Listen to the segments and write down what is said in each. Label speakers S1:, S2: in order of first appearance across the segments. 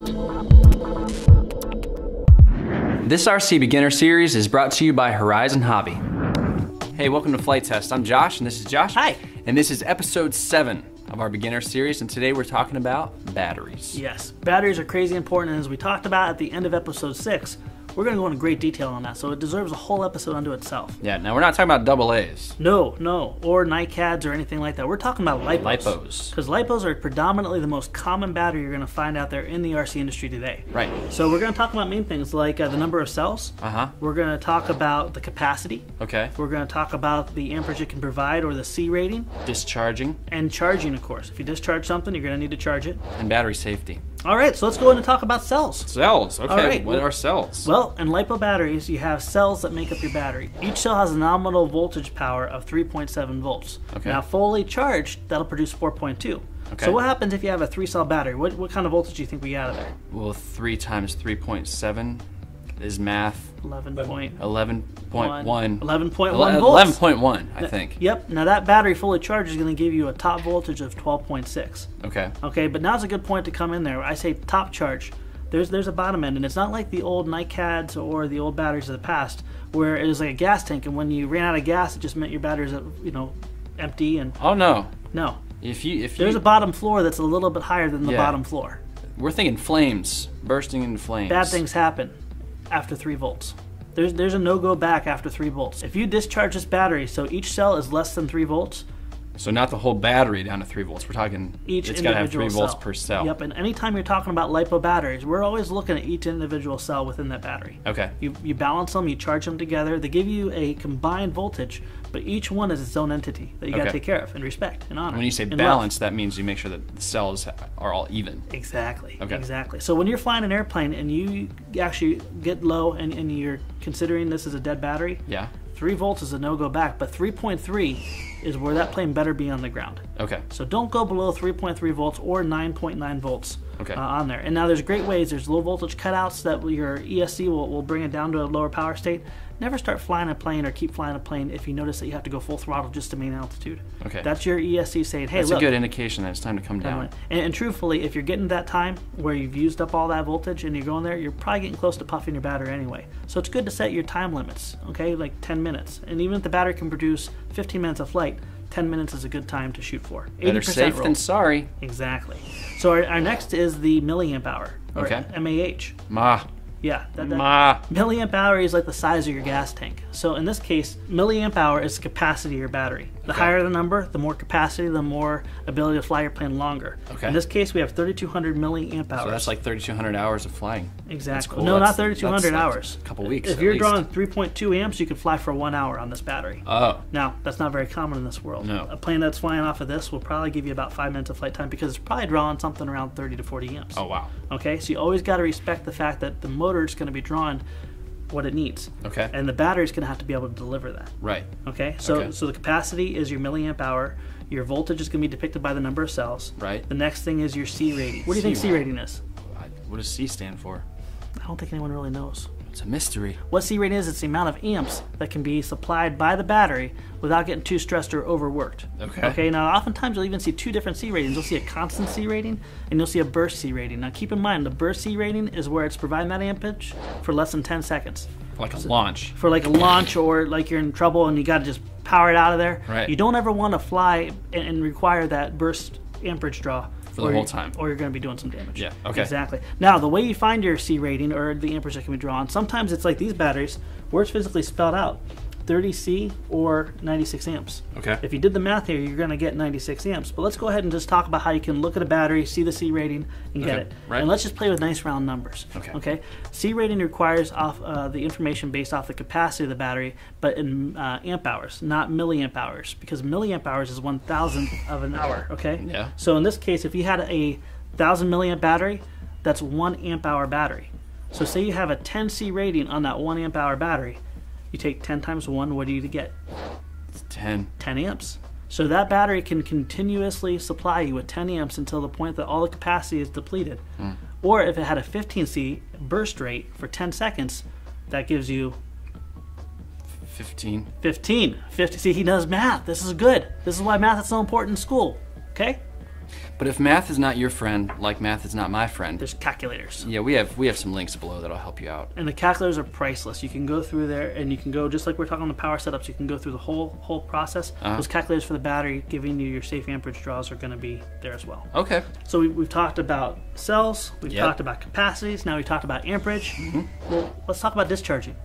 S1: This RC Beginner Series is brought to you by Horizon Hobby. Hey, welcome to Flight Test. I'm Josh, and this is Josh.
S2: Hi.
S1: And this is episode 7 of our Beginner Series, and today we're talking about batteries.
S2: Yes, batteries are crazy important, and as we talked about at the end of episode 6, we're going to go into great detail on that, so it deserves a whole episode unto itself.
S1: Yeah, now we're not talking about double A's.
S2: No, or NiCads or anything like that. We're talking about lipos.
S1: Lipos.
S2: Because lipos are predominantly the most common battery you're going to find out there in the RC industry today.
S1: Right.
S2: So we're going to talk about main things like the number of cells. We're going to talk about the capacity.
S1: Okay.
S2: We're going to talk about the amperage it can provide, or the C rating.
S1: Discharging.
S2: And charging, of course. If you discharge something, you're going to need to charge it.
S1: And battery safety.
S2: All right, so let's go in and talk about cells.
S1: Cells, okay.
S2: All right.
S1: What are cells?
S2: Well, in lipo batteries, you have cells that make up your battery. Each cell has a nominal voltage power of 3.7 volts. Okay. Now, fully charged, that'll produce 4.2. Okay. So what happens if you have a 3-cell battery? What kind of voltage do you think we get out of there?
S1: Well, 3 times 3.7 is math.
S2: 11.1 volts.
S1: 11.1, I think.
S2: Yep. Now that battery fully charged is going to give you a top voltage of 12.6.
S1: Okay.
S2: Okay, but now's a good point to come in there. I say top charge. There's a bottom end, and it's not like the old NiCads or the old batteries of the past, where it was like a gas tank, and when you ran out of gas, it just meant your batteries, empty. And
S1: oh no.
S2: No.
S1: If
S2: there's a bottom floor that's a little bit higher than the bottom floor.
S1: We're thinking flames, bursting into flames.
S2: Bad things happen after 3 volts. There's a no-go back after 3 volts. If you discharge this battery, so each cell is less than 3 volts.
S1: So not the whole battery down to 3 volts. We're talking it's got to have 3 volts per cell.
S2: Yep, and anytime you're talking about lipo batteries, we're always looking at each individual cell within that battery.
S1: Okay.
S2: You balance them, you charge them together. They give you a combined voltage, but each one is its own entity that you got to take care of and respect and honor.
S1: When you say balance, that means you make sure that the cells are all even.
S2: Exactly.
S1: Okay.
S2: Exactly. So when you're flying an airplane and you actually get low and you're considering this as a dead battery, 3 volts is a no-go back, but 3.3 is where that plane better be on the ground.
S1: Okay.
S2: So don't go below 3.3 volts or 9.9 volts on there. And now there's great ways. There's low voltage cutouts that your ESC will bring it down to a lower power state. Never start flying a plane or keep flying a plane if you notice that you have to go full throttle just to maintain altitude. Okay. That's your ESC saying, hey,
S1: that's
S2: look.
S1: That's a good indication that it's time to come down.
S2: And truthfully, if you're getting that time where you've used up all that voltage and you're going there, you're probably getting close to puffing your battery anyway. So it's good to set your time limits, okay, like 10 minutes. And even if the battery can produce 15 minutes of flight, 10 minutes is a good time to shoot for.
S1: Better safe than sorry.
S2: Exactly. So our next is the milliamp hour, or MAH. Yeah, milliamp hour is like the size of your gas tank. So in this case, milliamp hour is the capacity of your battery. The higher the number, the more capacity, the more ability to fly your plane longer. Okay. In this case, we have 3,200 milliamp hours.
S1: So that's like 3,200 hours of flying.
S2: Exactly.
S1: Cool.
S2: No, not 3,200 hours.
S1: A couple weeks.
S2: If you're drawing 3.2 amps, you could fly for 1 hour on this battery.
S1: Oh.
S2: Now, that's not very common in this world.
S1: No.
S2: A plane that's flying off of this will probably give you about 5 minutes of flight time because it's probably drawing something around 30 to 40 amps.
S1: Oh, wow.
S2: Okay, so you always got to respect the fact that the motor is going to be drawing what it needs.
S1: Okay.
S2: And the battery's going to have to be able to deliver that.
S1: Right.
S2: Okay. So the capacity is your milliamp hour. Your voltage is going to be depicted by the number of cells.
S1: Right.
S2: The next thing is your C rating. What do you think C rating is?
S1: What does C stand for?
S2: I don't think anyone really knows.
S1: It's a mystery.
S2: What C rating is, it's the amount of amps that can be supplied by the battery without getting too stressed or overworked. Okay. Okay, now oftentimes you'll even see 2 different C ratings. You'll see a constant C rating and you'll see a burst C rating. Now keep in mind, the burst C rating is where it's providing that amperage for less than 10 seconds.
S1: Like a launch.
S2: For like a launch, or like you're in trouble and you got to just power it out of there.
S1: Right.
S2: You don't ever want to fly and require that burst amperage draw.
S1: For the whole time.
S2: Or you're going to be doing some damage.
S1: Yeah, okay.
S2: Exactly. Now, the way you find your C rating or the amperage that can be drawn, sometimes it's like these batteries where it's physically spelled out. 30C or 96 amps. Okay. If you did the math here, you're going to get 96 amps. But let's go ahead and just talk about how you can look at a battery, see the C rating, and get it. Right. And let's just play with nice round numbers. Okay. C rating requires off the information based off the capacity of the battery, but in amp hours, not milliamp hours, because milliamp hours is 1,000th of an hour. Okay. Yeah. So in this case, if you had a 1,000 milliamp battery, that's 1 amp hour battery. So say you have a 10 C rating on that 1 amp hour battery. You take 10 times 1, what do you get?
S1: It's 10.
S2: 10 amps. So that battery can continuously supply you with 10 amps until the point that all the capacity is depleted. Or if it had a 15C burst rate for 10 seconds, that gives you
S1: 15.
S2: 50. See, he knows math. This is good. This is why math is so important in school. Okay?
S1: But if math is not your friend, like math is not my friend,
S2: there's calculators.
S1: Yeah, we have some links below that'll help you out.
S2: And the calculators are priceless. You can go through there, and you can go, just like we're talking on the power setups, you can go through the whole process. Those calculators for the battery, giving you your safe amperage draws, are going to be there as well.
S1: Okay.
S2: So we've talked about cells, we've talked about capacities, now we've talked about amperage. Well, let's talk about discharging.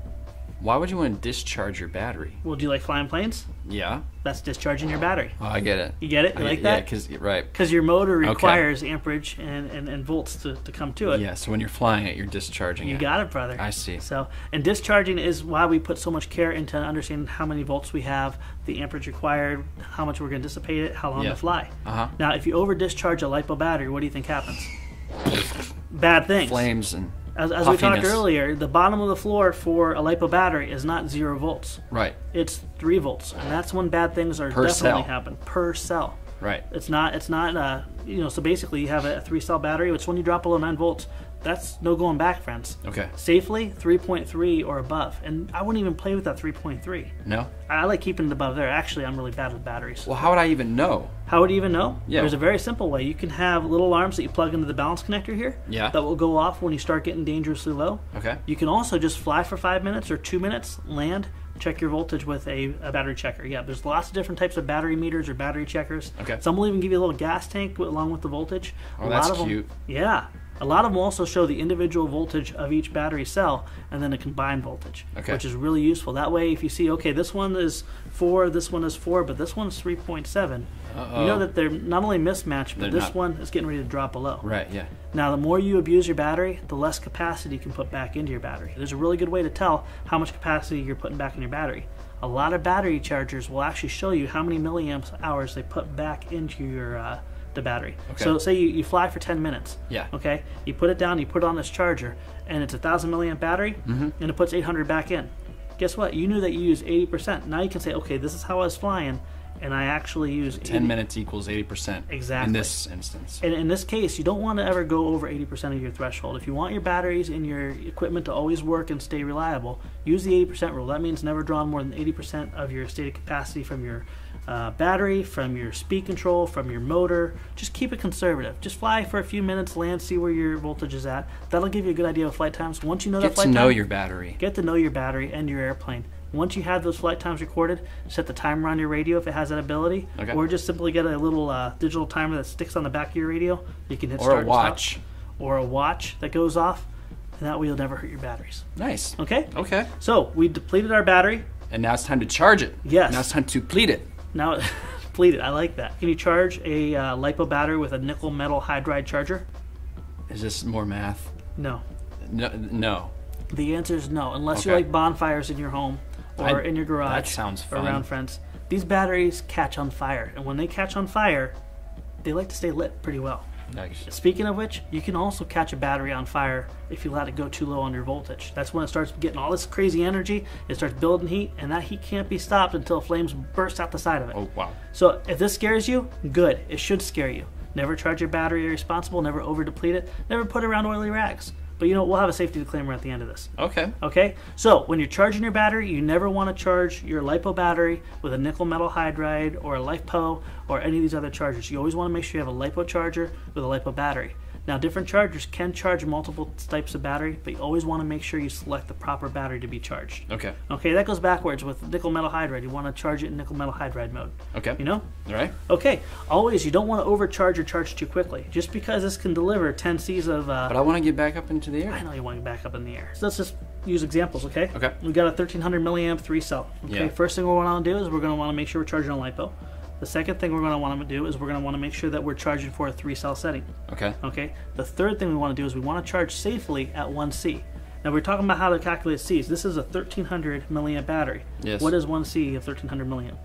S1: Why would you want to discharge your battery?
S2: Well, do you like flying planes?
S1: Yeah.
S2: That's discharging your battery.
S1: Oh, I get it.
S2: You get it? You like that?
S1: Yeah, right.
S2: Because your motor requires amperage and volts to come to it.
S1: Yeah, so when you're flying it, you're discharging it.
S2: You got it, brother.
S1: I see.
S2: So, and discharging is why we put so much care into understanding how many volts we have, the amperage required, how much we're going to dissipate it, how long to fly. Now, if you over-discharge a LiPo battery, what do you think happens? Bad things.
S1: Flames and
S2: As we talked earlier, the bottom of the floor for a LiPo battery is not 0 volts.
S1: Right.
S2: It's 3 volts, and that's when bad things are definitely happen per cell.
S1: Right.
S2: It's not. So basically, you have a 3-cell battery, which when you drop below 9 volts, that's no going back, friends.
S1: Okay.
S2: Safely 3.3 or above, and I wouldn't even play with that 3.3.
S1: No.
S2: I like keeping it above there. Actually, I'm really bad with batteries.
S1: Well, how would I even know?
S2: How would you even know?
S1: Yeah.
S2: There's a very simple way. You can have little alarms that you plug into the balance connector here.
S1: Yeah.
S2: That will go off when you start getting dangerously low.
S1: Okay.
S2: You can also just fly for 5 minutes or 2 minutes, land, check your voltage with a battery checker. Yeah, there's lots of different types of battery meters or battery checkers.
S1: Okay.
S2: Some will even give you a little gas tank along with the voltage.
S1: Oh, that's cute.
S2: Yeah. A lot of them also show the individual voltage of each battery cell and then a combined voltage, which is really useful. That way, if you see, okay, this one is 4, this one is 4, but this one is 3.7, you know that they're not only mismatched, but this one is getting ready to drop below.
S1: Right, yeah.
S2: Now, the more you abuse your battery, the less capacity you can put back into your battery. There's a really good way to tell how much capacity you're putting back in your battery. A lot of battery chargers will actually show you how many milliamp hours they put back into your the battery.
S1: Okay.
S2: So say you fly for 10 minutes.
S1: Yeah.
S2: Okay. You put it down, you put it on this charger, and it's a 1,000 milliamp battery, and it puts 800 back in. Guess what? You knew that you used 80%. Now you can say, okay, this is how I was flying, and I actually use
S1: 10 minutes equals 80%.
S2: Exactly.
S1: In this instance.
S2: And in this case, you don't want to ever go over 80% of your threshold. If you want your batteries and your equipment to always work and stay reliable, use the 80% rule. That means never draw more than 80% of your stated capacity from your battery, from your speed control, from your motor. Just keep it conservative. Just fly for a few minutes, land, see where your voltage is at. That'll give you a good idea of flight times. Once you know that flight time,
S1: get to know your battery.
S2: Get to know your battery and your airplane. Once you have those flight times recorded, set the timer on your radio if it has that ability, or just simply get a little digital timer that sticks on the back of your radio. You can hit start
S1: or a watch,
S2: or a watch that goes off, and that way you'll never hurt your batteries.
S1: Nice.
S2: Okay.
S1: Okay.
S2: So we depleted our battery,
S1: and now it's time to charge it.
S2: Yes.
S1: Now it's time to pleat it.
S2: Now, pleat it. I like that. Can you charge a LiPo battery with a nickel metal hydride charger?
S1: Is this more math?
S2: No.
S1: No.
S2: The answer is no, unless you like bonfires in your home or in your garage.
S1: That sounds fun.
S2: Or around friends. These batteries catch on fire, and when they catch on fire, they like to stay lit pretty well.
S1: Nice.
S2: Speaking of which, you can also catch a battery on fire if you let it go too low on your voltage. That's when it starts getting all this crazy energy, it starts building heat, and that heat can't be stopped until flames burst out the side of it.
S1: Oh, wow.
S2: So if this scares you, good. It should scare you. Never charge your battery irresponsible, never over deplete it, never put it around oily rags. But you know, we'll have a safety disclaimer at the end of this.
S1: Okay.
S2: Okay? So when you're charging your battery, you never want to charge your LiPo battery with a nickel metal hydride or a LiPo or any of these other chargers. You always want to make sure you have a LiPo charger with a LiPo battery. Now, different chargers can charge multiple types of battery, but you always want to make sure you select the proper battery to be charged.
S1: Okay.
S2: Okay, that goes backwards with nickel metal hydride. You want to charge it in nickel metal hydride mode.
S1: Okay.
S2: You know?
S1: All right.
S2: Okay. Always, you don't want to overcharge or charge too quickly. Just because this can deliver 10 Cs of...
S1: but I want to get back up into the air.
S2: I know you want to get back up in the air. So let's just use examples, okay?
S1: Okay.
S2: We've got a 1300 milliamp 3-cell. Okay.
S1: Yeah.
S2: First thing we're going to do is we're going to want to make sure we're charging on LiPo. The second thing we're going to want to do is we're going to want to make sure that we're charging for a 3-cell setting.
S1: Okay.
S2: Okay. The third thing we want to do is we want to charge safely at 1C. Now we're talking about how to calculate Cs. This is a 1300 milliamp battery.
S1: Yes.
S2: What is 1C of 1300 milliamp?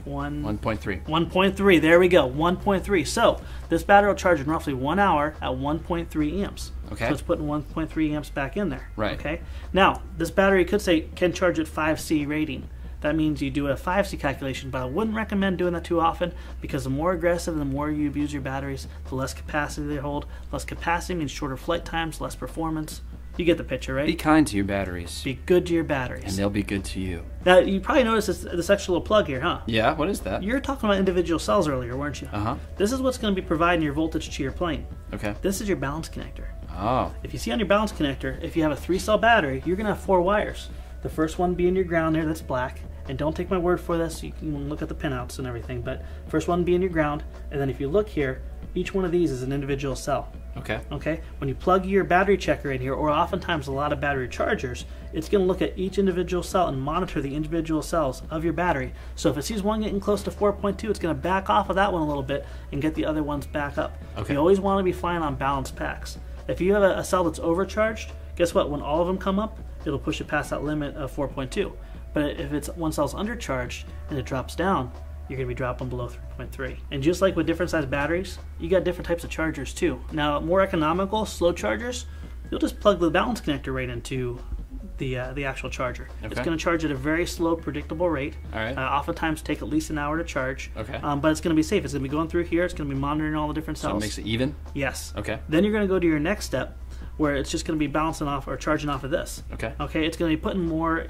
S1: 1.3.
S2: 1.3. There we go. 1.3. So this battery will charge in roughly 1 hour at 1.3 amps.
S1: Okay.
S2: So it's putting 1.3 amps back in there.
S1: Right.
S2: Okay. Now this battery could say can charge at 5C rating. That means you do a 5C calculation, but I wouldn't recommend doing that too often because the more aggressive, the more you abuse your batteries, the less capacity they hold. Less capacity means shorter flight times, less performance. You get the picture, right?
S1: Be kind to your batteries.
S2: Be good to your batteries.
S1: And they'll be good to you.
S2: Now, you probably noticed this extra little plug here, huh?
S1: Yeah, what is that?
S2: You were talking about individual cells earlier, weren't you?
S1: Uh-huh.
S2: This is what's going to be providing your voltage to your plane.
S1: Okay.
S2: This is your balance connector.
S1: Oh.
S2: If you see on your balance connector, if you have a 3-cell battery, you're going to have 4 wires. The first one being your ground there, that's black. And don't take my word for this, you can look at the pinouts and everything, but first one being your ground, and then if you look here, each one of these is an individual cell.
S1: Okay.
S2: Okay? When you plug your battery checker in here, or oftentimes a lot of battery chargers, it's going to look at each individual cell and monitor the individual cells of your battery. So if it sees one getting close to 4.2, it's going to back off of that one a little bit and get the other ones back up.
S1: Okay.
S2: You always want to be flying on balanced packs. If you have a cell that's overcharged, guess what? When all of them come up, it'll push it past that limit of 4.2. But if it's one cell's undercharged and it drops down, you're going to be dropping below 3.3. And just like with different size batteries, you got different types of chargers too. Now, more economical, slow chargers, you'll just plug the balance connector right into the actual charger. Okay. It's going to charge at a very slow, predictable rate.
S1: All right.
S2: Oftentimes take at least an hour to charge.
S1: Okay.
S2: But it's going to be safe. It's going to be going through here. It's going to be monitoring all the different cells.
S1: So it makes it even?
S2: Yes.
S1: Okay.
S2: Then you're going to go to your next step, where it's just going to be bouncing off or charging off of this.
S1: Okay.
S2: Okay, it's going to be putting more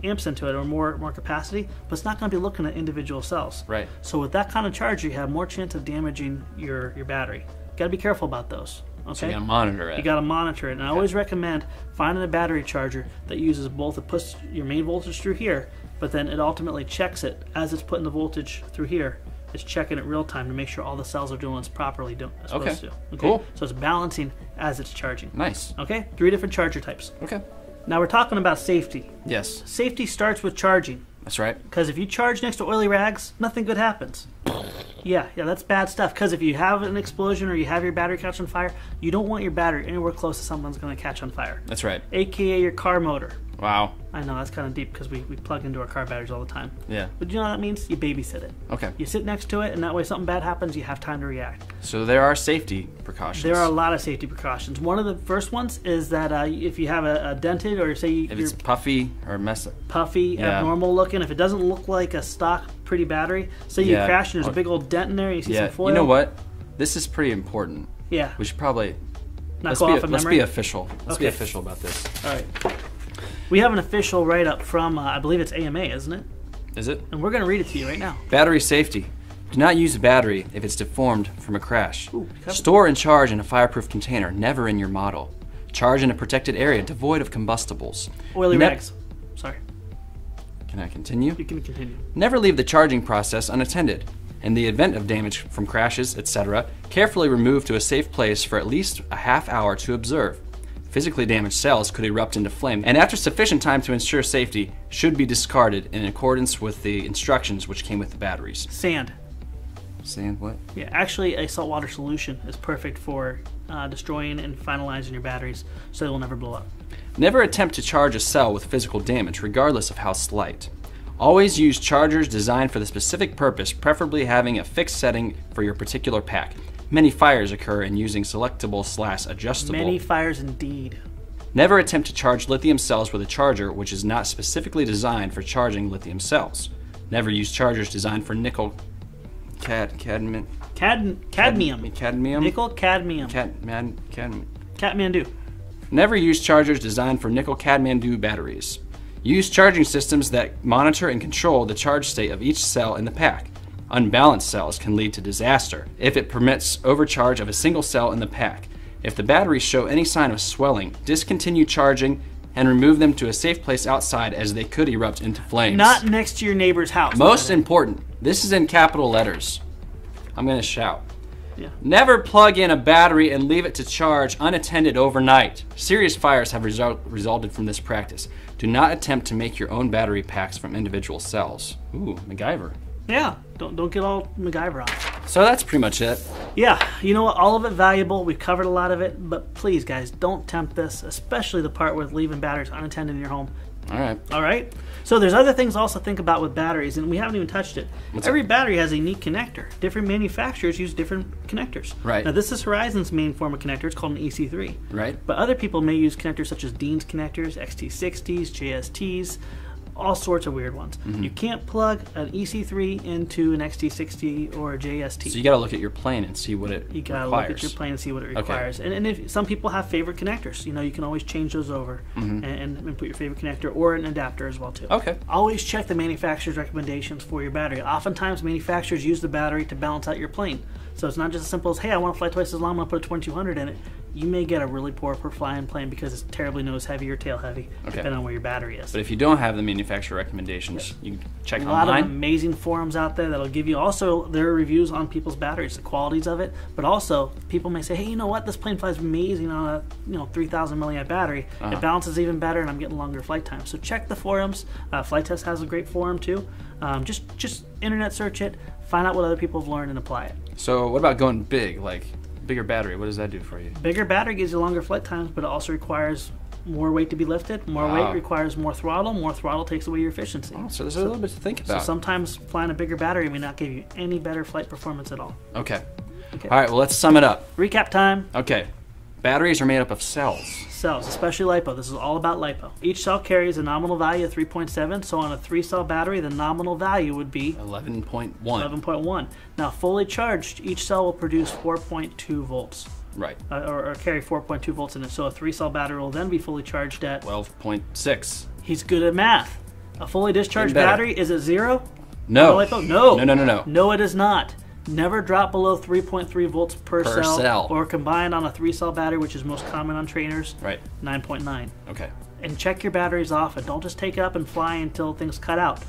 S2: amps into it or more capacity, but it's not going to be looking at individual cells.
S1: Right.
S2: So with that kind of charger, you have more chance of damaging your battery. Got to be careful about those. Okay.
S1: So you got to monitor it.
S2: You got to monitor it, and I always recommend finding a battery charger that uses both to push your main voltage through here, but then it ultimately checks it as it's putting the voltage through here. It's checking it real time to make sure all the cells are doing what it's properly supposed to. Okay.
S1: Cool.
S2: So it's balancing as it's charging.
S1: Nice.
S2: Okay. 3 different charger types.
S1: Okay.
S2: Now we're talking about safety.
S1: Yes.
S2: Safety starts with charging.
S1: That's right.
S2: Because if you charge next to oily rags, nothing good happens. Yeah, that's bad stuff. Because if you have an explosion or you have your battery catch on fire, you don't want your battery anywhere close to someone's going to catch on fire.
S1: That's right.
S2: AKA your car motor.
S1: Wow.
S2: I know, that's kind of deep because we plug into our car batteries all the time.
S1: Yeah.
S2: But you know what that means? You babysit it.
S1: Okay.
S2: You sit next to it, and that way something bad happens, you have time to react.
S1: So there are safety precautions.
S2: There are a lot of safety precautions. One of the first ones is that if you have a dented or say
S1: if it's puffy or
S2: puffy, abnormal looking, if it doesn't look like a stock pretty battery, say you crash and there's a big old dent in there, and you see some foil.
S1: You know what? This is pretty important.
S2: Yeah.
S1: We should probably
S2: let's be
S1: official. Let's be official about this.
S2: All right. We have an official write-up from, I believe it's AMA, isn't it?
S1: Is it?
S2: And we're going to read it to you right now.
S1: Battery safety. Do not use a battery if it's deformed from a crash. Store and charge in a fireproof container, never in your model. Charge in a protected area devoid of combustibles.
S2: Oily rags. Sorry.
S1: Can I continue?
S2: You can continue.
S1: Never leave the charging process unattended. In the event of damage from crashes, etc., carefully remove to a safe place for at least a half hour to observe. Physically damaged cells could erupt into flame, and after sufficient time to ensure safety, should be discarded in accordance with the instructions which came with the batteries.
S2: Sand.
S1: Sand what?
S2: Yeah, actually a saltwater solution is perfect for destroying and finalizing your batteries so they will never blow up.
S1: Never attempt to charge a cell with physical damage, regardless of how slight. Always use chargers designed for the specific purpose, preferably having a fixed setting for your particular pack. Many fires occur in using selectable/adjustable.
S2: Many fires indeed.
S1: Never attempt to charge lithium cells with a charger which is not specifically designed for charging lithium cells. Never use chargers designed for nickel, cadmium.
S2: Nickel, cadmium. Kathmandu.
S1: Never use chargers designed for nickel Kathmandu batteries. Use charging systems that monitor and control the charge state of each cell in the pack. Unbalanced cells can lead to disaster if it permits overcharge of a single cell in the pack. If the batteries show any sign of swelling, discontinue charging and remove them to a safe place outside as they could erupt into flames.
S2: Not next to your neighbor's house.
S1: Most important, this is in capital letters. I'm going to shout.
S2: Yeah.
S1: Never plug in a battery and leave it to charge unattended overnight. Serious fires have resulted from this practice. Do not attempt to make your own battery packs from individual cells. Ooh, MacGyver.
S2: Yeah, don't get all MacGyver on.
S1: So that's pretty much it.
S2: Yeah, you know what? All of it valuable. We've covered a lot of it, but please, guys, don't tempt this, especially the part with leaving batteries unattended in your home.
S1: All right.
S2: All right? So there's other things to also think about with batteries, and we haven't even touched it. Every battery has a unique connector. Different manufacturers use different connectors.
S1: Right.
S2: Now, this is Horizon's main form of connector. It's called an EC3.
S1: Right.
S2: But other people may use connectors such as Dean's connectors, XT60s, JSTs, all sorts of weird ones. You can't plug an EC3 into an XT60 or a JST.
S1: So you got to look at your plane and see what it requires.
S2: You got to look at your plane and see what it requires. And if some people have favorite connectors, you know, you can always change those over and put your favorite connector or an adapter as well too.
S1: Okay.
S2: Always check the manufacturer's recommendations for your battery. Oftentimes manufacturers use the battery to balance out your plane. So it's not just as simple as, hey, I want to fly twice as long, I'm going to put a 2200 in it. You may get a really poor per flying plane because it's terribly nose heavy or tail heavy, depending on where your battery is.
S1: But if you don't have the manufacturer recommendations, you can check online.
S2: A lot of amazing forums out there that'll give you also their reviews on people's batteries, the qualities of it. But also, people may say, hey, you know what? This plane flies amazing on a 3,000 milliamp battery. It balances even better, and I'm getting longer flight time. So check the forums. Flight Test has a great forum too. Just internet search it, find out what other people have learned, and apply it.
S1: So what about going big, like bigger battery? What does that do for you?
S2: Bigger battery gives you longer flight times, but it also requires more weight to be lifted. More weight requires more throttle. More throttle takes away your efficiency.
S1: Oh, so there's a little bit to think about.
S2: So sometimes flying a bigger battery may not give you any better flight performance at all.
S1: Okay. All right, well, let's sum it up.
S2: Recap time.
S1: Okay. Batteries are made up of cells.
S2: Cells, especially LiPo. This is all about LiPo. Each cell carries a nominal value of 3.7, so on a 3-cell battery, the nominal value would be
S1: 11.1.
S2: 11.1. Now, fully charged, each cell will produce 4.2 volts.
S1: Right.
S2: Or carry 4.2 volts in it. So a 3-cell battery will then be fully charged at
S1: 12.6.
S2: He's good at math. A fully discharged battery, is it 0?
S1: No.
S2: No.
S1: No.
S2: No, it is not. Never drop below 3.3 volts per cell. Or combined on a 3-cell battery, which is most common on trainers.
S1: Right.
S2: 9.9.
S1: Okay.
S2: And check your batteries often. Don't just take it up and fly until things cut out.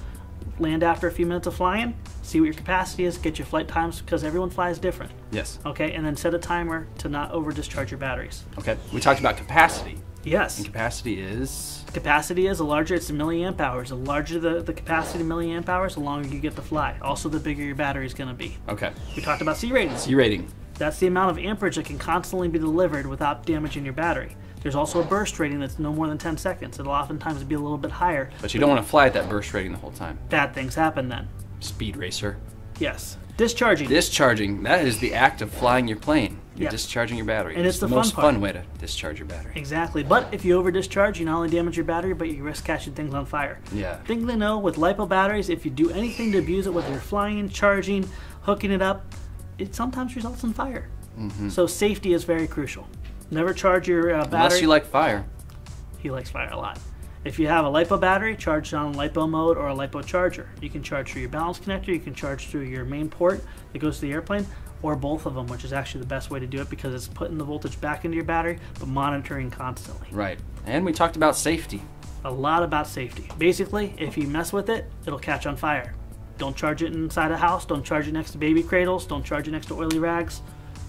S2: Land after a few minutes of flying, see what your capacity is, get your flight times, because everyone flies different.
S1: Yes.
S2: Okay, and then set a timer to not over discharge your batteries.
S1: Okay. We talked about capacity.
S2: Yes.
S1: And capacity is?
S2: Capacity is, the larger it's in milliamp hours. The larger the capacity in milliamp hours, the longer you get to fly. Also, the bigger your battery is going to be.
S1: Okay.
S2: We talked about C rating.
S1: C rating.
S2: That's the amount of amperage that can constantly be delivered without damaging your battery. There's also a burst rating that's no more than 10 seconds. It'll oftentimes be a little bit higher.
S1: But you don't want to fly at that burst rating the whole time.
S2: Bad things happen then.
S1: Speed racer.
S2: Yes. Discharging.
S1: Discharging. That is the act of flying your plane. You're discharging your battery.
S2: And it's the
S1: most
S2: fun part.
S1: fun way to discharge your battery.
S2: Exactly. But if you over discharge, you not only damage your battery, but you risk catching things on fire.
S1: Yeah.
S2: Thing to know with LiPo batteries, if you do anything to abuse it, whether you're flying, charging, hooking it up, it sometimes results in fire. So safety is very crucial. Never charge your battery.
S1: Unless you like fire.
S2: He likes fire a lot. If you have a LiPo battery, charge it on LiPo mode or a LiPo charger. You can charge through your balance connector, you can charge through your main port that goes to the airplane, or both of them, which is actually the best way to do it because it's putting the voltage back into your battery, but monitoring constantly.
S1: Right. And we talked about safety.
S2: A lot about safety. Basically, if you mess with it, it'll catch on fire. Don't charge it inside a house, don't charge it next to baby cradles, don't charge it next to oily rags.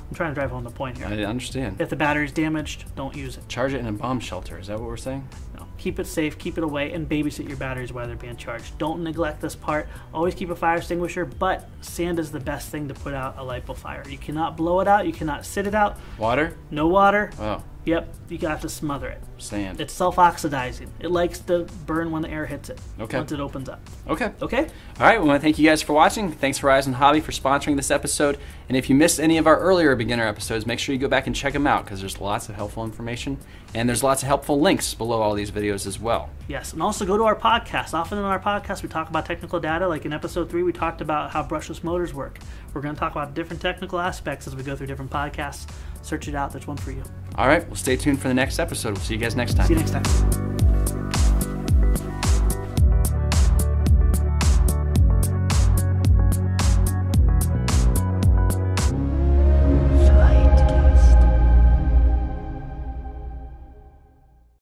S2: I'm trying to drive home the point here.
S1: I understand.
S2: If the battery's damaged, don't use it.
S1: Charge it in a bomb shelter. Is that what we're saying?
S2: No. Keep it safe, keep it away, and babysit your batteries while they're being charged. Don't neglect this part. Always keep a fire extinguisher, but sand is the best thing to put out a LiPo fire. You cannot blow it out. You cannot sit it out.
S1: Water?
S2: No water.
S1: Oh.
S2: Yep, you have to smother it.
S1: Sand.
S2: It's self-oxidizing. It likes to burn when the air hits it.
S1: Okay.
S2: Once it opens up.
S1: Okay.
S2: Okay?
S1: All right, we want to thank you guys for watching. Thanks Horizon Hobby for sponsoring this episode. And if you missed any of our earlier beginner episodes, make sure you go back and check them out because there's lots of helpful information. And there's lots of helpful links below all these videos as well.
S2: Yes, and also go to our podcast. Often in our podcast, we talk about technical data. Like in episode 3, we talked about how brushless motors work. We're going to talk about different technical aspects as we go through different podcasts. Search it out. There's one for you.
S1: All right, well, stay tuned for the next episode. We'll see you guys next time.
S2: See you next time.